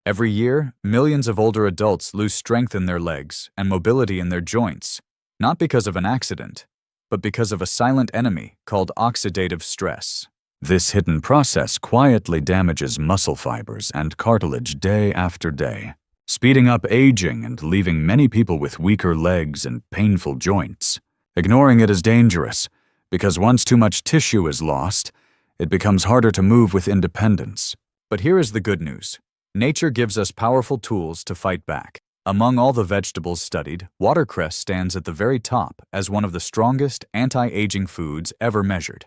Every year, millions of older adults lose strength in their legs and mobility in their joints, not because of an accident, but because of a silent enemy called oxidative stress. This hidden process quietly damages muscle fibers and cartilage day after day, speeding up aging and leaving many people with weaker legs and painful joints. Ignoring it is dangerous, because once too much tissue is lost, it becomes harder to move with independence. But here is the good news. Nature gives us powerful tools to fight back. Among all the vegetables studied, watercress stands at the very top as one of the strongest anti-aging foods ever measured.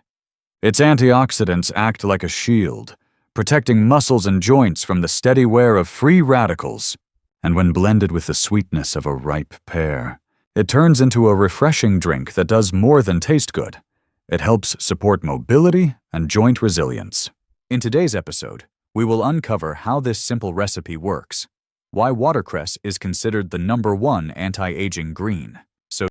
Its antioxidants act like a shield, protecting muscles and joints from the steady wear of free radicals. And when blended with the sweetness of a ripe pear, it turns into a refreshing drink that does more than taste good. It helps support mobility and joint resilience. In today's episode, we will uncover how this simple recipe works, why watercress is considered the #1 anti-aging green,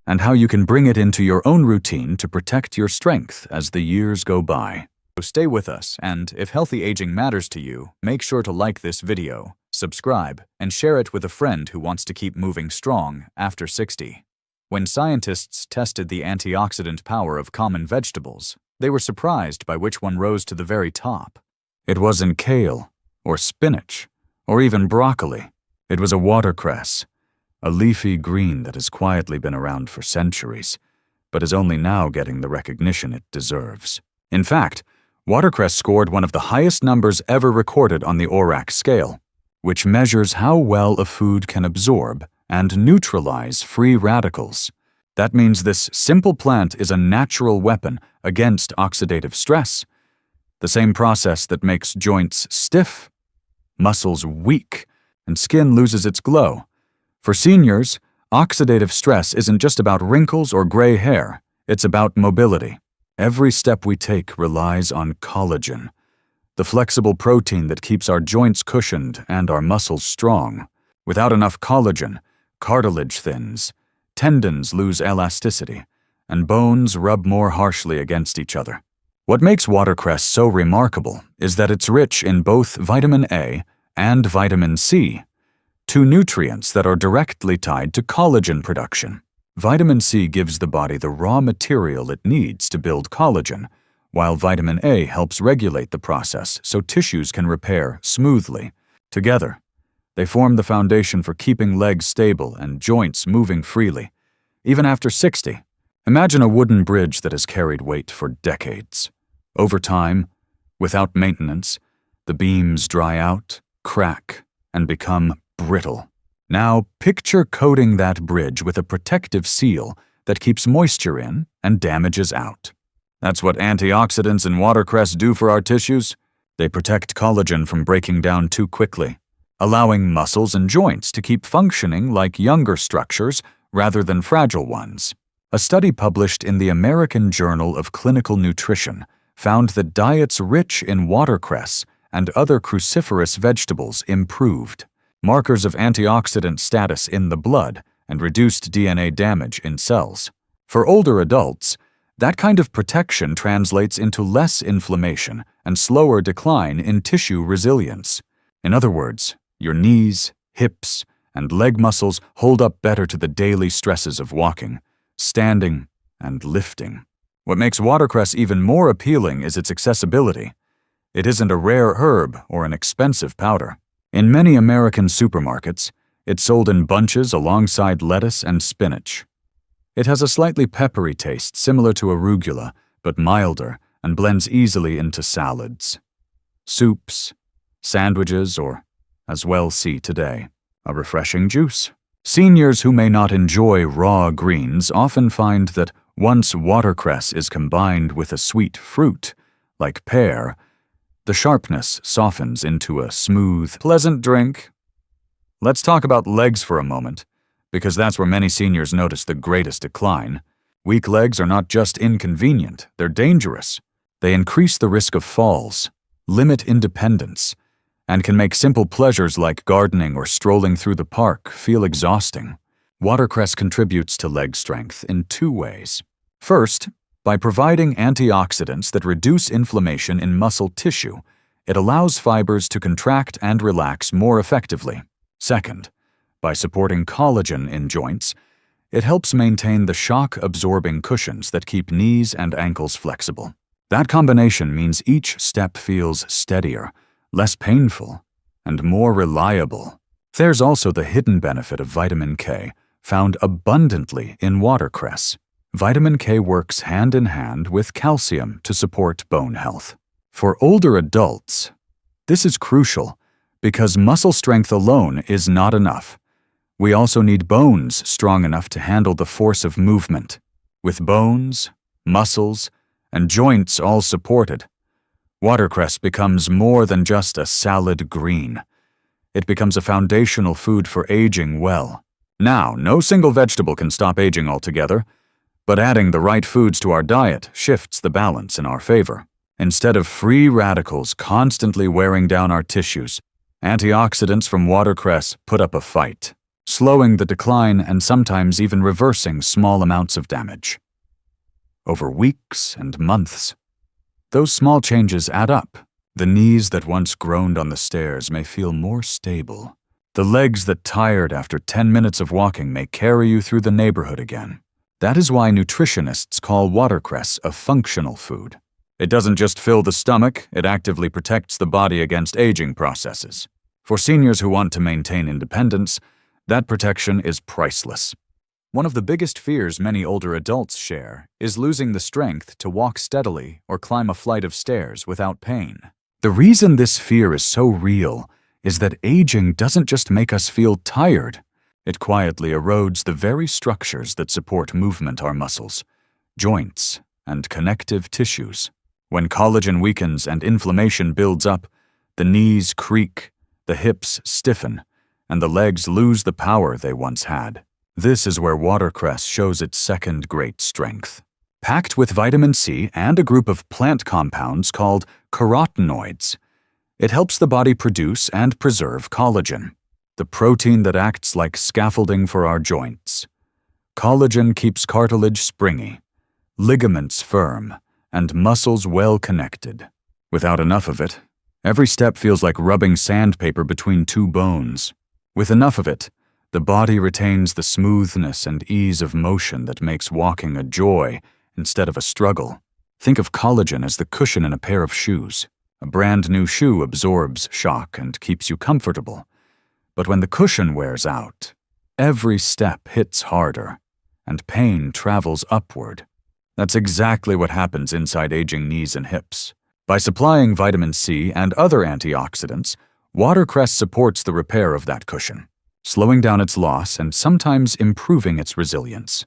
and how you can bring it into your own routine to protect your strength as the years go by. So stay with us, and if healthy aging matters to you, make sure to like this video, subscribe, and share it with a friend who wants to keep moving strong after 60. When scientists tested the antioxidant power of common vegetables, they were surprised by which one rose to the very top. It wasn't kale, or spinach, or even broccoli. It was a watercress, a leafy green that has quietly been around for centuries, but is only now getting the recognition it deserves. In fact, watercress scored one of the highest numbers ever recorded on the ORAC scale, which measures how well a food can absorb and neutralize free radicals. That means this simple plant is a natural weapon against oxidative stress, the same process that makes joints stiff, muscles weak, and skin loses its glow. For seniors, oxidative stress isn't just about wrinkles or gray hair, it's about mobility. Every step we take relies on collagen, the flexible protein that keeps our joints cushioned and our muscles strong. Without enough collagen, cartilage thins, tendons lose elasticity, and bones rub more harshly against each other. What makes watercress so remarkable is that it's rich in both vitamin A and vitamin C, two nutrients that are directly tied to collagen production. Vitamin C gives the body the raw material it needs to build collagen, while vitamin A helps regulate the process so tissues can repair smoothly. Together, they form the foundation for keeping legs stable and joints moving freely, even after 60. Imagine a wooden bridge that has carried weight for decades. Over time, without maintenance, the beams dry out, crack, and become brittle. Now, picture coating that bridge with a protective seal that keeps moisture in and damages out. That's what antioxidants in watercress do for our tissues. They protect collagen from breaking down too quickly, allowing muscles and joints to keep functioning like younger structures rather than fragile ones. A study published in the American Journal of Clinical Nutrition found that diets rich in watercress and other cruciferous vegetables improved markers of antioxidant status in the blood and reduced DNA damage in cells. For older adults, that kind of protection translates into less inflammation and slower decline in tissue resilience. In other words, your knees, hips, and leg muscles hold up better to the daily stresses of walking, standing, and lifting. What makes watercress even more appealing is its accessibility. It isn't a rare herb or an expensive powder. In many American supermarkets, it's sold in bunches alongside lettuce and spinach. It has a slightly peppery taste similar to arugula, but milder, and blends easily into salads, soups, sandwiches, or, as we'll see today, a refreshing juice. Seniors who may not enjoy raw greens often find that once watercress is combined with a sweet fruit, like pear, the sharpness softens into a smooth, pleasant drink. Let's talk about legs for a moment, because that's where many seniors notice the greatest decline. Weak legs are not just inconvenient, they're dangerous. They increase the risk of falls, limit independence, and can make simple pleasures like gardening or strolling through the park feel exhausting. Watercress contributes to leg strength in two ways. First, by providing antioxidants that reduce inflammation in muscle tissue, It allows fibers to contract and relax more effectively. Second, by supporting collagen in joints, it helps maintain the shock-absorbing cushions that keep knees and ankles flexible. That combination means each step feels steadier, less painful, and more reliable. There's also the hidden benefit of vitamin K, found abundantly in watercress. Vitamin K works hand in hand with calcium to support bone health. For older adults, this is crucial because muscle strength alone is not enough. We also need bones strong enough to handle the force of movement. With bones, muscles, and joints all supported, watercress becomes more than just a salad green. It becomes a foundational food for aging well. Now, no single vegetable can stop aging altogether, but adding the right foods to our diet shifts the balance in our favor. Instead of free radicals constantly wearing down our tissues, antioxidants from watercress put up a fight, slowing the decline and sometimes even reversing small amounts of damage. Over weeks and months, those small changes add up. The knees that once groaned on the stairs may feel more stable. The legs that tired after 10 minutes of walking may carry you through the neighborhood again. That is why nutritionists call watercress a functional food. It doesn't just fill the stomach, it actively protects the body against aging processes. For seniors who want to maintain independence, that protection is priceless. One of the biggest fears many older adults share is losing the strength to walk steadily or climb a flight of stairs without pain. The reason this fear is so real is that aging doesn't just make us feel tired. It quietly erodes the very structures that support movement, our muscles, joints, and connective tissues. When collagen weakens and inflammation builds up, the knees creak, the hips stiffen, and the legs lose the power they once had. This is where watercress shows its second great strength. Packed with vitamin C and a group of plant compounds called carotenoids, it helps the body produce and preserve collagen, the protein that acts like scaffolding for our joints. Collagen keeps cartilage springy, ligaments firm, and muscles well connected. Without enough of it, every step feels like rubbing sandpaper between two bones. With enough of it, the body retains the smoothness and ease of motion that makes walking a joy instead of a struggle. Think of collagen as the cushion in a pair of shoes. A brand new shoe absorbs shock and keeps you comfortable. But when the cushion wears out, every step hits harder, and pain travels upward. That's exactly what happens inside aging knees and hips. By supplying vitamin C and other antioxidants, watercress supports the repair of that cushion, slowing down its loss and sometimes improving its resilience.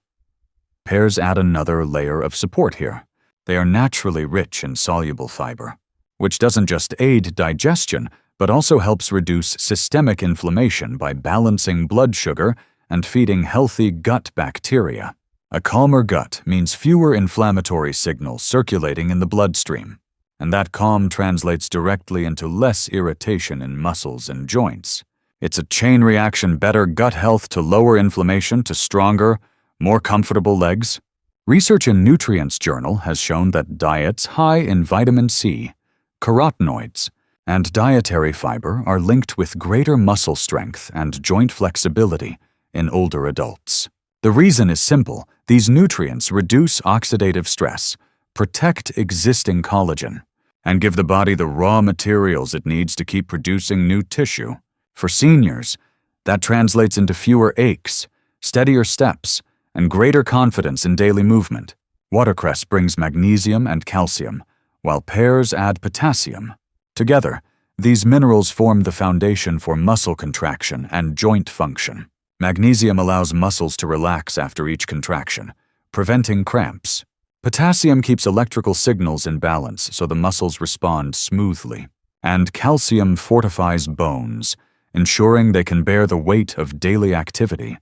Pears add another layer of support here. They are naturally rich in soluble fiber, which doesn't just aid digestion, but also helps reduce systemic inflammation by balancing blood sugar and feeding healthy gut bacteria. A calmer gut means fewer inflammatory signals circulating in the bloodstream, and that calm translates directly into less irritation in muscles and joints. It's a chain reaction: better gut health to lower inflammation to stronger, more comfortable legs. Research in Nutrients Journal has shown that diets high in vitamin C, carotenoids, and dietary fiber are linked with greater muscle strength and joint flexibility in older adults. The reason is simple: these nutrients reduce oxidative stress, protect existing collagen, and give the body the raw materials it needs to keep producing new tissue. For seniors, that translates into fewer aches, steadier steps, and greater confidence in daily movement. Watercress brings magnesium and calcium, while pears add potassium. Together, these minerals form the foundation for muscle contraction and joint function. Magnesium allows muscles to relax after each contraction, preventing cramps. Potassium keeps electrical signals in balance so the muscles respond smoothly. And calcium fortifies bones, ensuring they can bear the weight of daily activity.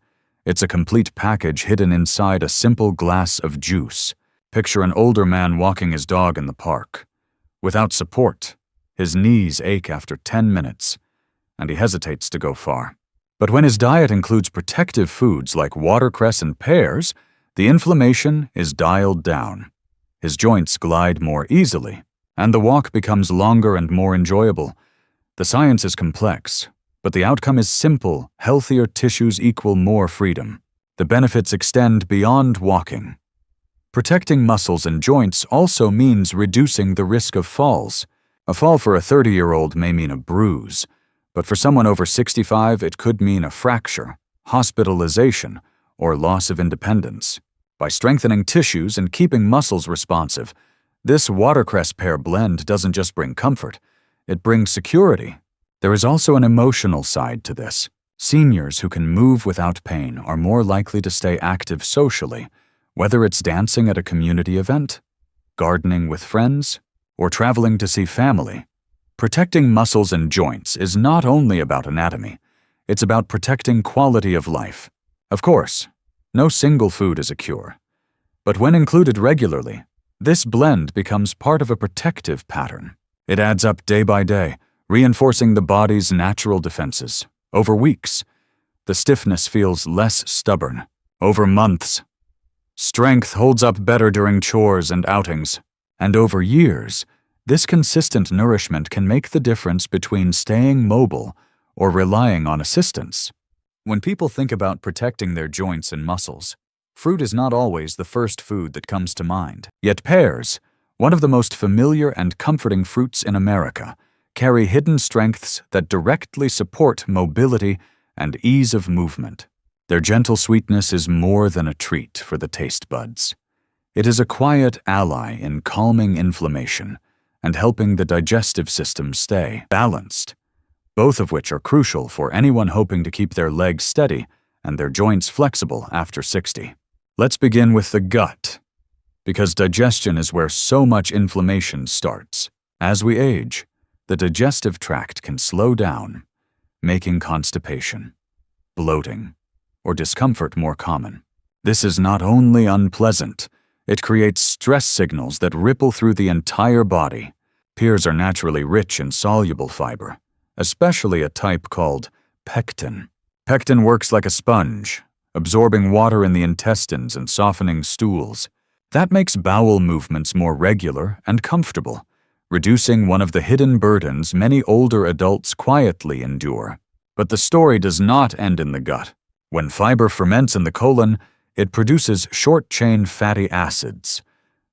It's a complete package hidden inside a simple glass of juice. Picture an older man walking his dog in the park. Without support, his knees ache after 10 minutes, and he hesitates to go far. But when his diet includes protective foods like watercress and pears, the inflammation is dialed down. His joints glide more easily, and the walk becomes longer and more enjoyable. The science is complex, but the outcome is simple. Healthier tissues equal more freedom. The benefits extend beyond walking. Protecting muscles and joints also means reducing the risk of falls. A fall for a 30-year-old may mean a bruise, but for someone over 65, it could mean a fracture, hospitalization, or loss of independence. By strengthening tissues and keeping muscles responsive, this Watercress pear blend doesn't just bring comfort, it brings security. There is also an emotional side to this. Seniors who can move without pain are more likely to stay active socially, whether it's dancing at a community event, gardening with friends, or traveling to see family. Protecting muscles and joints is not only about anatomy, it's about protecting quality of life. Of course, no single food is a cure, but when included regularly, this blend becomes part of a protective pattern. It adds up day by day, reinforcing the body's natural defenses. Over weeks, the stiffness feels less stubborn. Over months, strength holds up better during chores and outings. And over years, this consistent nourishment can make the difference between staying mobile or relying on assistance. When people think about protecting their joints and muscles, fruit is not always the first food that comes to mind. Yet pears, one of the most familiar and comforting fruits in America, carry hidden strengths that directly support mobility and ease of movement. Their gentle sweetness is more than a treat for the taste buds. It is a quiet ally in calming inflammation and helping the digestive system stay balanced, both of which are crucial for anyone hoping to keep their legs steady and their joints flexible after 60. Let's begin with the gut, because digestion is where so much inflammation starts. As we age, the digestive tract can slow down, making constipation, bloating, or discomfort more common. This is not only unpleasant, it creates stress signals that ripple through the entire body. Pears are naturally rich in soluble fiber, especially a type called pectin. Pectin works like a sponge, absorbing water in the intestines and softening stools. That makes bowel movements more regular and comfortable, reducing one of the hidden burdens many older adults quietly endure. But the story does not end in the gut. When fiber ferments in the colon, it produces short-chain fatty acids,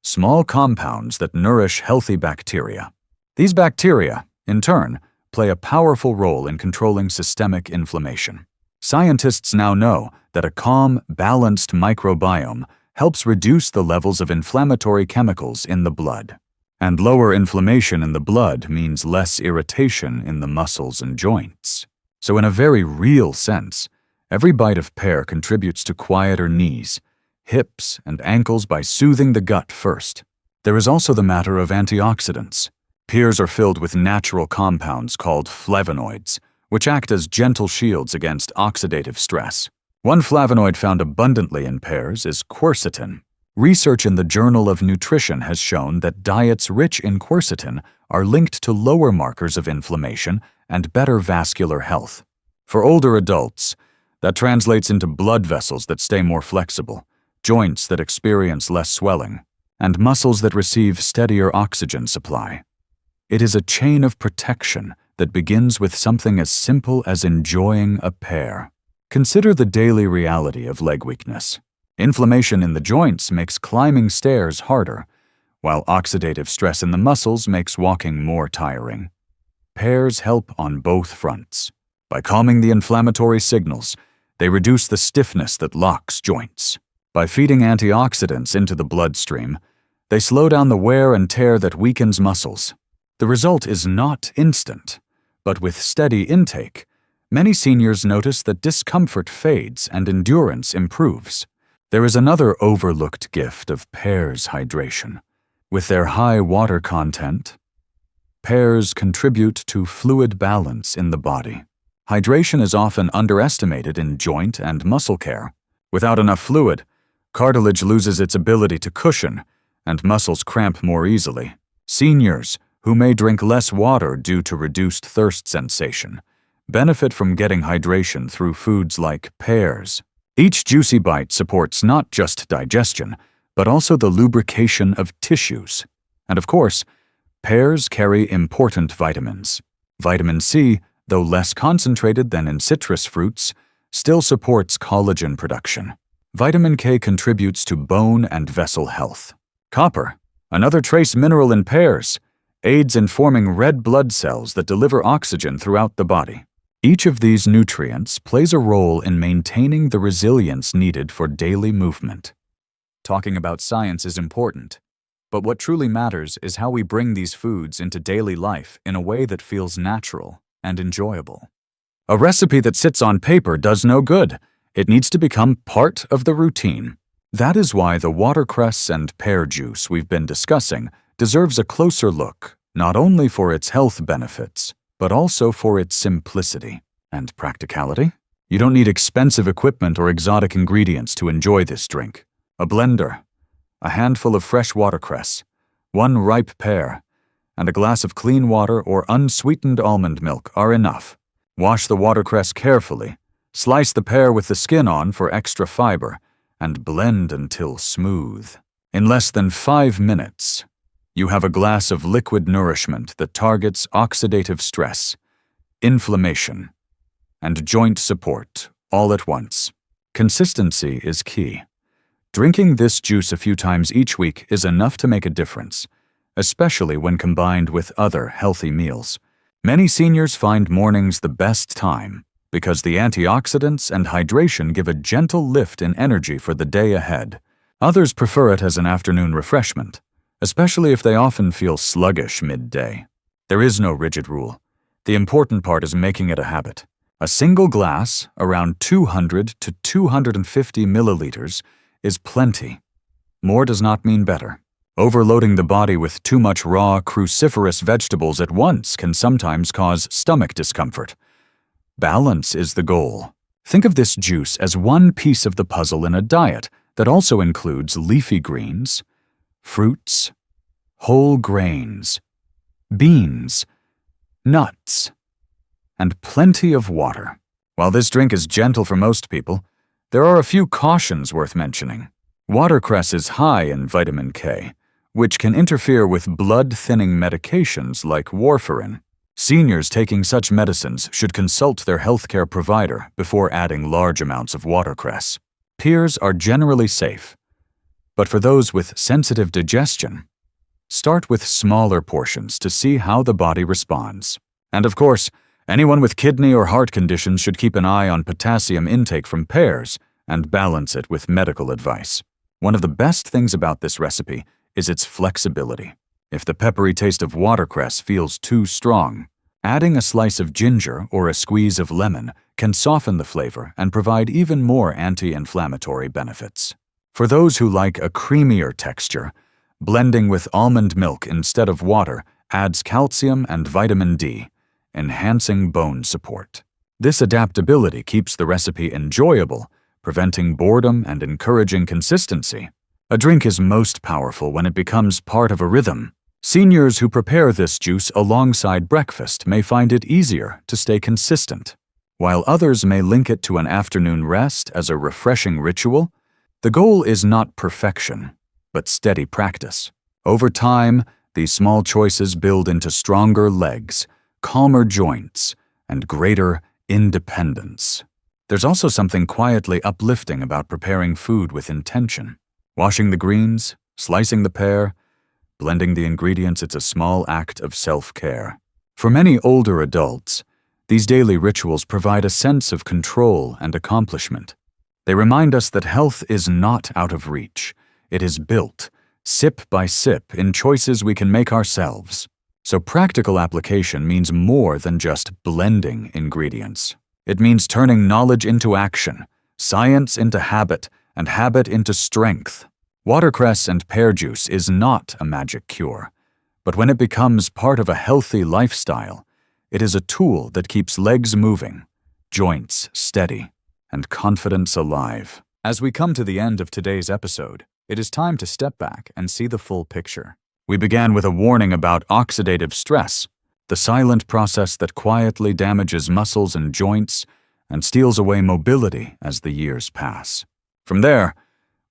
small compounds that nourish healthy bacteria. These bacteria, in turn, play a powerful role in controlling systemic inflammation. Scientists now know that a calm, balanced microbiome helps reduce the levels of inflammatory chemicals in the blood. And lower inflammation in the blood means less irritation in the muscles and joints. So in a very real sense, every bite of pear contributes to quieter knees, hips, and ankles by soothing the gut first. There is also the matter of antioxidants. Pears are filled with natural compounds called flavonoids, which act as gentle shields against oxidative stress. One flavonoid found abundantly in pears is quercetin. Research in the Journal of Nutrition has shown that diets rich in quercetin are linked to lower markers of inflammation and better vascular health. For older adults, that translates into blood vessels that stay more flexible, joints that experience less swelling, and muscles that receive steadier oxygen supply. It is a chain of protection that begins with something as simple as enjoying a pear. Consider the daily reality of leg weakness. Inflammation in the joints makes climbing stairs harder, while oxidative stress in the muscles makes walking more tiring. Pears help on both fronts. By calming the inflammatory signals, they reduce the stiffness that locks joints. By feeding antioxidants into the bloodstream, they slow down the wear and tear that weakens muscles. The result is not instant, but with steady intake, many seniors notice that discomfort fades and endurance improves. There is another overlooked gift of pears' hydration. With their high water content, pears contribute to fluid balance in the body. Hydration is often underestimated in joint and muscle care. Without enough fluid, cartilage loses its ability to cushion, and muscles cramp more easily. Seniors, who may drink less water due to reduced thirst sensation, benefit from getting hydration through foods like pears. Each juicy bite supports not just digestion, but also the lubrication of tissues. And of course, Pears carry important vitamins. Vitamin C, though less concentrated than in citrus fruits, still supports collagen production. Vitamin K contributes to bone and vessel health. Copper, another trace mineral in pears, aids in forming red blood cells that deliver oxygen throughout the body. Each of these nutrients plays a role in maintaining the resilience needed for daily movement. Talking about science is important, but what truly matters is how we bring these foods into daily life in a way that feels natural and enjoyable. A recipe that sits on paper does no good. It needs to become part of the routine. That is why the watercress and pear juice we've been discussing deserves a closer look, not only for its health benefits, but also for its simplicity and practicality. You don't need expensive equipment or exotic ingredients to enjoy this drink. A blender, a handful of fresh watercress, one ripe pear, and a glass of clean water or unsweetened almond milk are enough. Wash the watercress carefully, slice the pear with the skin on for extra fiber, and blend until smooth. In less than 5 minutes, you have a glass of liquid nourishment that targets oxidative stress, inflammation, and joint support all at once. Consistency is key. Drinking this juice a few times each week is enough to make a difference, especially when combined with other healthy meals. Many seniors find mornings the best time because the antioxidants and hydration give a gentle lift in energy for the day ahead. Others prefer it as an afternoon refreshment, especially if they often feel sluggish midday. There is no rigid rule. The important part is making it a habit. A single glass, around 200 to 250 milliliters, is plenty. More does not mean better. Overloading the body with too much raw, cruciferous vegetables at once can sometimes cause stomach discomfort. Balance is the goal. Think of this juice as one piece of the puzzle in a diet that also includes leafy greens, fruits, whole grains, beans, nuts, and plenty of water. While this drink is gentle for most people, there are a few cautions worth mentioning. Watercress is high in vitamin K, which can interfere with blood-thinning medications like warfarin. Seniors taking such medicines should consult their healthcare provider before adding large amounts of watercress. Pears are generally safe, but for those with sensitive digestion, start with smaller portions to see how the body responds. And of course, anyone with kidney or heart conditions should keep an eye on potassium intake from pears and balance it with medical advice. One of the best things about this recipe is its flexibility. If the peppery taste of watercress feels too strong, adding a slice of ginger or a squeeze of lemon can soften the flavor and provide even more anti-inflammatory benefits. For those who like a creamier texture, blending with almond milk instead of water adds calcium and vitamin D, enhancing bone support. This adaptability keeps the recipe enjoyable, preventing boredom and encouraging consistency. A drink is most powerful when it becomes part of a rhythm. Seniors who prepare this juice alongside breakfast may find it easier to stay consistent, while others may link it to an afternoon rest as a refreshing ritual. The goal is not perfection, but steady practice. Over time, these small choices build into stronger legs, calmer joints, and greater independence. There's also something quietly uplifting about preparing food with intention. Washing the greens, slicing the pear, blending the ingredients, it's a small act of self-care. For many older adults, these daily rituals provide a sense of control and accomplishment. They remind us that health is not out of reach. It is built, sip by sip, in choices we can make ourselves. So practical application means more than just blending ingredients. It means turning knowledge into action, science into habit, and habit into strength. Watercress and pear juice is not a magic cure, but when it becomes part of a healthy lifestyle, it is a tool that keeps legs moving, joints steady, and confidence alive. As we come to the end of today's episode, it is time to step back and see the full picture. We began with a warning about oxidative stress, the silent process that quietly damages muscles and joints and steals away mobility as the years pass. From there,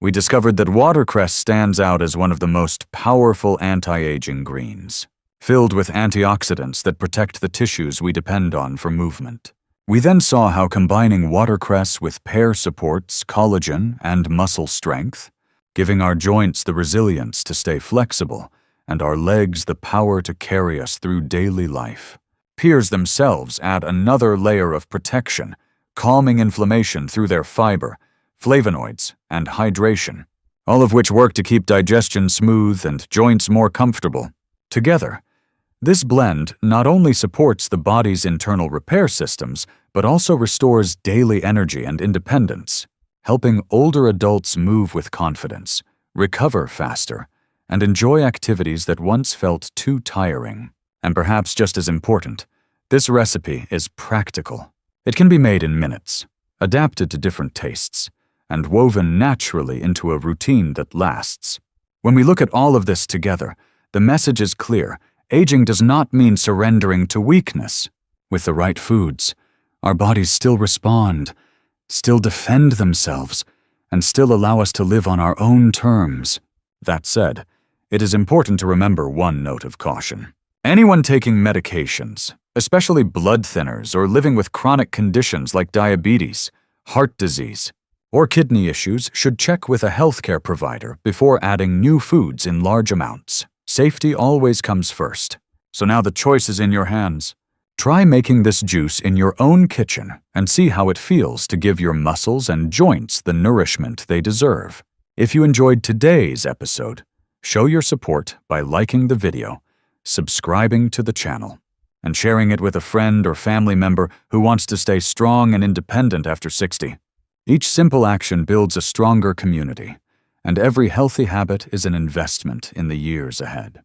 we discovered that watercress stands out as one of the most powerful anti-aging greens. filled with antioxidants that protect the tissues we depend on for movement. We then saw how combining watercress with pear supports collagen and muscle strength, giving our joints the resilience to stay flexible and our legs the power to carry us through daily life. Pears themselves add another layer of protection, calming inflammation through their fiber, flavonoids, and hydration, all of which work to keep digestion smooth and joints more comfortable. Together, this blend not only supports the body's internal repair systems, but also restores daily energy and independence, helping older adults move with confidence, recover faster, and enjoy activities that once felt too tiring. And perhaps just as important, this recipe is practical. It can be made in minutes, adapted to different tastes, and woven naturally into a routine that lasts. When we look at all of this together, the message is clear. Aging does not mean surrendering to weakness. With the right foods, our bodies still respond, still defend themselves, and still allow us to live on our own terms. That said, it is important to remember one note of caution. Anyone taking medications, especially blood thinners or living with chronic conditions like diabetes, heart disease, or kidney issues should check with a healthcare provider before adding new foods in large amounts. Safety always comes first. So now the choice is in your hands. Try making this juice in your own kitchen and see how it feels to give your muscles and joints the nourishment they deserve. If you enjoyed today's episode, show your support by liking the video, subscribing to the channel, and sharing it with a friend or family member who wants to stay strong and independent after 60. Each simple action builds a stronger community, and every healthy habit is an investment in the years ahead.